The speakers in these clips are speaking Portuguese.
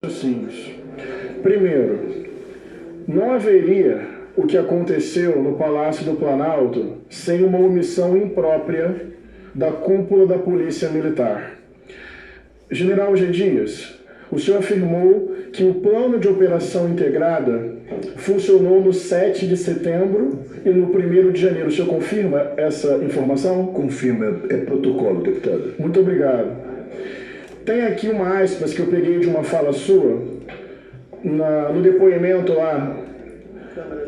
raciocínios. Primeiro, não haveria o que aconteceu no Palácio do Planalto sem uma omissão imprópria da cúpula da Polícia Militar. General G. Dias, o senhor afirmou que o plano de operação integrada funcionou no 7 de setembro e no 1º de janeiro. O senhor confirma essa informação? Confirma, é protocolo, deputado. Muito obrigado. Tem aqui uma aspas que eu peguei de uma fala sua no depoimento lá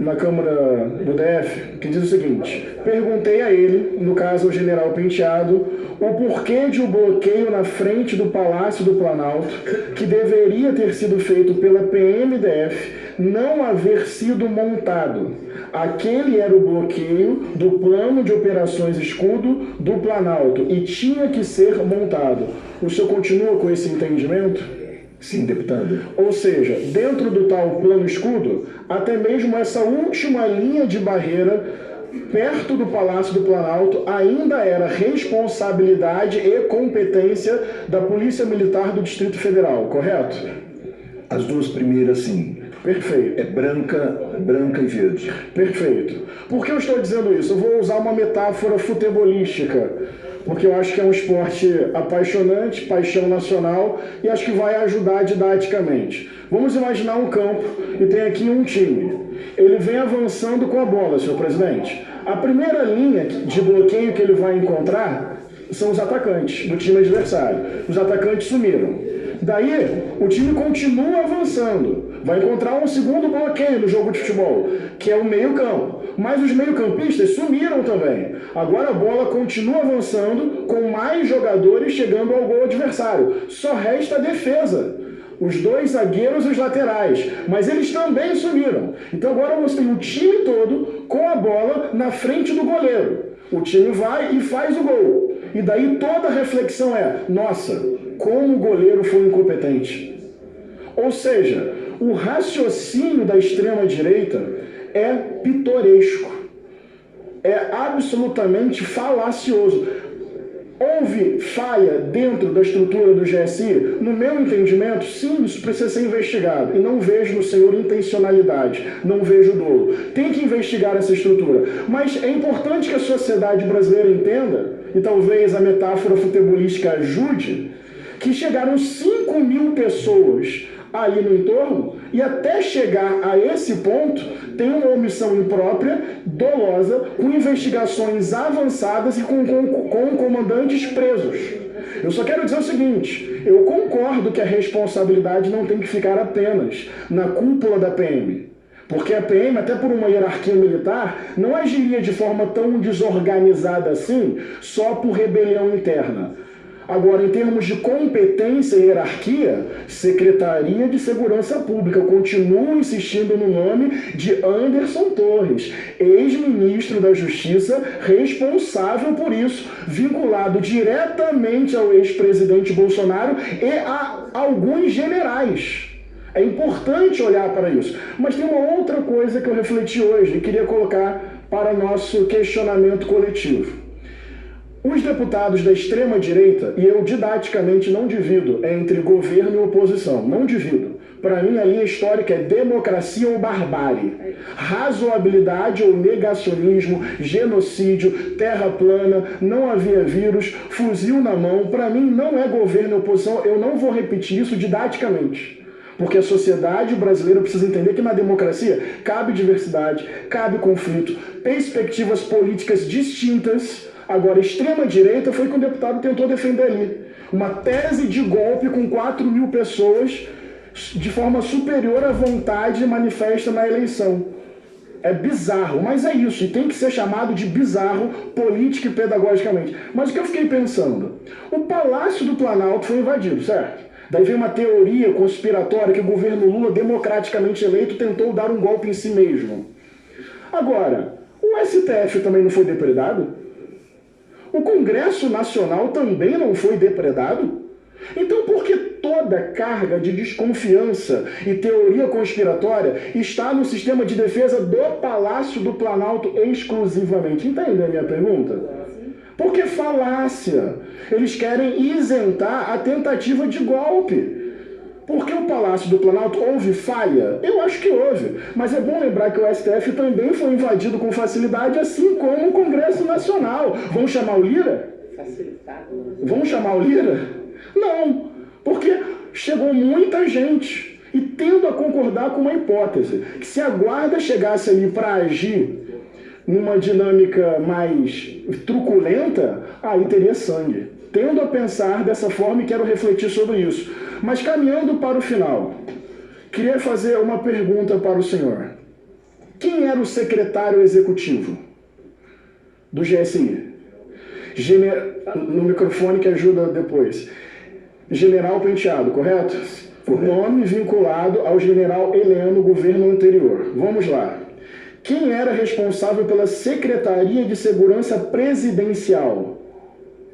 na Câmara do DF, que diz o seguinte: perguntei a ele, no caso o general Penteado, o porquê de o bloqueio na frente do Palácio do Planalto, que deveria ter sido feito pela PMDF, não haver sido montado. Aquele era o bloqueio do plano de operações escudo do Planalto e tinha que ser montado. O senhor continua com esse entendimento? Sim, deputado. Ou seja, dentro do tal plano escudo, até mesmo essa última linha de barreira perto do Palácio do Planalto ainda era responsabilidade e competência da Polícia Militar do Distrito Federal, correto? As duas primeiras, sim. Perfeito. É branca e verde. Perfeito. Por que eu estou dizendo isso? Eu vou usar uma metáfora futebolística, porque eu acho que é um esporte apaixonante, paixão nacional, e acho que vai ajudar didaticamente. Vamos imaginar um campo e tem aqui um time. Ele vem avançando com a bola, senhor presidente. A primeira linha de bloqueio que ele vai encontrar são os atacantes do time adversário. Os atacantes sumiram. Daí, o time continua avançando. Vai encontrar um segundo bloqueio no jogo de futebol, que é o meio-campo. Mas os meio-campistas sumiram também. Agora a bola continua avançando, com mais jogadores chegando ao gol adversário. Só resta a defesa. Os dois zagueiros e os laterais. Mas eles também sumiram. Então agora você tem o time todo com a bola na frente do goleiro. O time vai e faz o gol. E daí toda a reflexão é: nossa, como o goleiro foi incompetente. Ou seja, o raciocínio da extrema-direita é pitoresco, é absolutamente falacioso. Houve falha dentro da estrutura do GSI? No meu entendimento, sim, isso precisa ser investigado. E não vejo no senhor intencionalidade, não vejo dolo. Tem que investigar essa estrutura. Mas é importante que a sociedade brasileira entenda, e talvez a metáfora futebolística ajude, que chegaram 5.000 pessoas ali no entorno, e até chegar a esse ponto, tem uma omissão imprópria, dolosa, com investigações avançadas e com comandantes presos. Eu só quero dizer o seguinte: eu concordo que a responsabilidade não tem que ficar apenas na cúpula da PM. Porque a PM, até por uma hierarquia militar, não agiria de forma tão desorganizada assim, só por rebelião interna. Agora, em termos de competência e hierarquia, Secretaria de Segurança Pública, eu continuo insistindo no nome de Anderson Torres, ex-ministro da Justiça, responsável por isso, vinculado diretamente ao ex-presidente Bolsonaro e a alguns generais. É importante olhar para isso. Mas tem uma outra coisa que eu refleti hoje e queria colocar para nosso questionamento coletivo. Os deputados da extrema-direita, e eu didaticamente não divido entre governo e oposição, não divido. Para mim, a linha histórica é democracia ou barbárie, razoabilidade ou negacionismo, genocídio, terra plana, não havia vírus, fuzil na mão. Para mim, não é governo e oposição. Eu não vou repetir isso didaticamente. Porque a sociedade brasileira precisa entender que na democracia cabe diversidade, cabe conflito, perspectivas políticas distintas. Agora, extrema-direita foi que o deputado tentou defender ali. Uma tese de golpe com 4.000 pessoas de forma superior à vontade manifesta na eleição. É bizarro, mas é isso. E tem que ser chamado de bizarro política e pedagogicamente. Mas o que eu fiquei pensando? O Palácio do Planalto foi invadido, certo? Daí vem uma teoria conspiratória que o governo Lula, democraticamente eleito, tentou dar um golpe em si mesmo. Agora, o STF também não foi depredado? O Congresso Nacional também não foi depredado? Então por que toda carga de desconfiança e teoria conspiratória está no sistema de defesa do Palácio do Planalto exclusivamente? Entende a minha pergunta? Porque falácia. Eles querem isentar a tentativa de golpe. Porque o Palácio do Planalto houve falha? Eu acho que houve. Mas é bom lembrar que o STF também foi invadido com facilidade, assim como o Congresso Nacional. Vão chamar o Lira? Vão chamar o Lira? Não, porque chegou muita gente. E tendo a concordar com uma hipótese, que se a guarda chegasse ali para agir numa dinâmica mais truculenta, aí teria sangue. Tendo a pensar dessa forma e quero refletir sobre isso. Mas caminhando para o final, queria fazer uma pergunta para o senhor. Quem era o secretário executivo do GSI? No microfone que ajuda depois. General Penteado, correto? O nome vinculado ao general Heleno, governo anterior. Vamos lá. Quem era responsável pela Secretaria de Segurança Presidencial?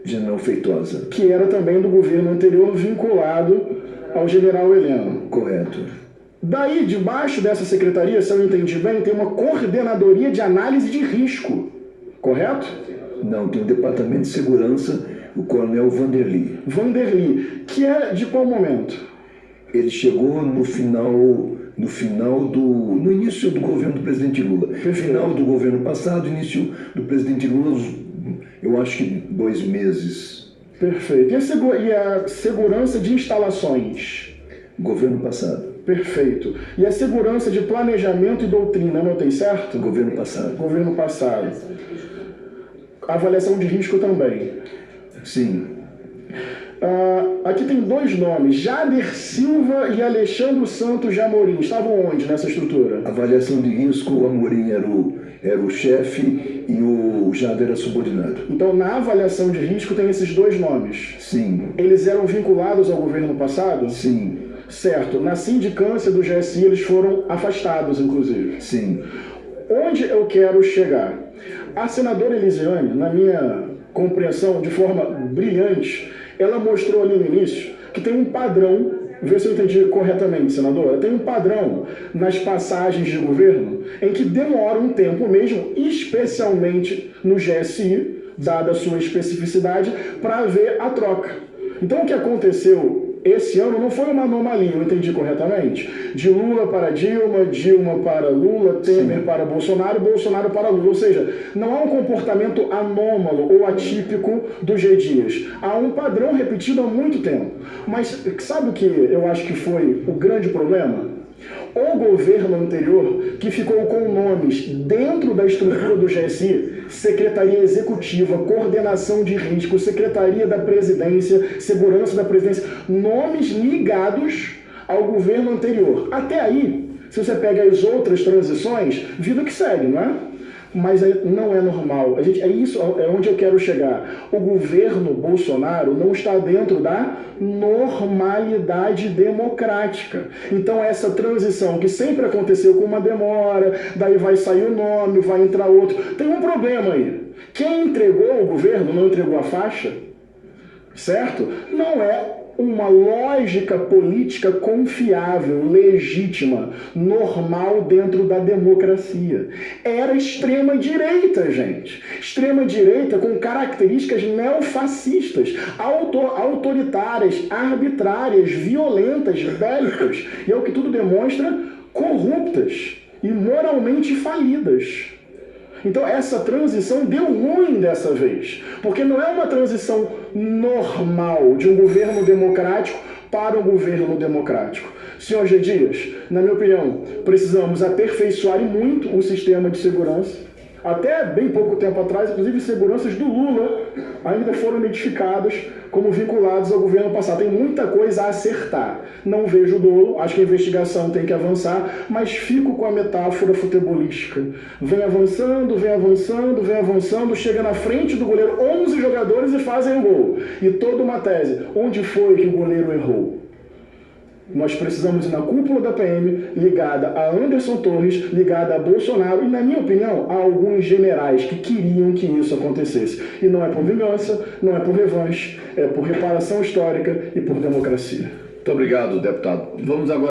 General Feitosa. Que era também do governo anterior, vinculado ao general Heleno. Correto. Daí, debaixo dessa secretaria, se eu entendi bem, tem uma coordenadoria de análise de risco. Correto? Não, tem o Departamento de Segurança, o coronel Vanderly. Vanderly, que é de qual momento? Ele chegou no início do governo do presidente Lula. No final do governo passado, início do presidente Lula, eu acho que 2 meses. Perfeito. E a segurança de instalações? Governo passado. Perfeito. E a segurança de planejamento e doutrina, anotei certo? Governo passado. Governo passado. Avaliação de risco também. Sim. Aqui tem 2 nomes, Jader Silva e Alexandre Santos de Amorim. Estavam onde nessa estrutura? Avaliação de risco, o Amorim era o chefe e o Jader era subordinado. Então, na avaliação de risco tem esses 2 nomes? Sim. Eles eram vinculados ao governo passado? Sim. Certo. Na sindicância do GSI eles foram afastados, inclusive? Sim. Onde eu quero chegar? A senadora Elisiane, na minha compreensão, de forma brilhante, ela mostrou ali no início que tem um padrão, vê se eu entendi corretamente, senadora, tem um padrão nas passagens de governo em que demora um tempo mesmo, especialmente no GSI, dada a sua especificidade, para haver a troca. Então o que aconteceu esse ano não foi uma anomalia, eu entendi corretamente? De Lula para Dilma, Dilma para Lula, Temer Sim. para Bolsonaro, Bolsonaro para Lula. Ou seja, não há um comportamento anômalo ou atípico do G. Dias. Há um padrão repetido há muito tempo. Mas sabe o que eu acho que foi o grande problema? O governo anterior, que ficou com nomes dentro da estrutura do GSI, Secretaria Executiva, Coordenação de Risco, Secretaria da Presidência, Segurança da Presidência, nomes ligados ao governo anterior. Até aí, se você pega as outras transições, vida que segue, não é? Mas não é normal. É onde eu quero chegar. O governo Bolsonaro não está dentro da normalidade democrática. Então essa transição que sempre aconteceu com uma demora, daí vai sair o nome, vai entrar outro. Tem um problema aí. Quem entregou o governo não entregou a faixa, certo? Não é uma lógica política confiável, legítima, normal dentro da democracia. Era extrema-direita, gente. Extrema-direita com características neofascistas, autoritárias, arbitrárias, violentas, bélicas, e é o que tudo demonstra, corruptas e moralmente falidas. Então essa transição deu ruim dessa vez, porque não é uma transição normal de um governo democrático para um governo democrático. Senhor G. Dias, na minha opinião, precisamos aperfeiçoar muito o sistema de segurança. Até bem pouco tempo atrás, inclusive seguranças do Lula ainda foram identificadas como vinculados ao governo passado. Tem muita coisa a acertar. Não vejo dolo, acho que a investigação tem que avançar, mas fico com a metáfora futebolística. Vem avançando, vem avançando, vem avançando, chega na frente do goleiro 11 jogadores e fazem o gol. E toda uma tese. Onde foi que o goleiro errou? Nós precisamos ir na cúpula da PM, ligada a Anderson Torres, ligada a Bolsonaro e, na minha opinião, a alguns generais que queriam que isso acontecesse. E não é por vingança, não é por revanche, é por reparação histórica e por democracia. Muito obrigado, deputado. Vamos agora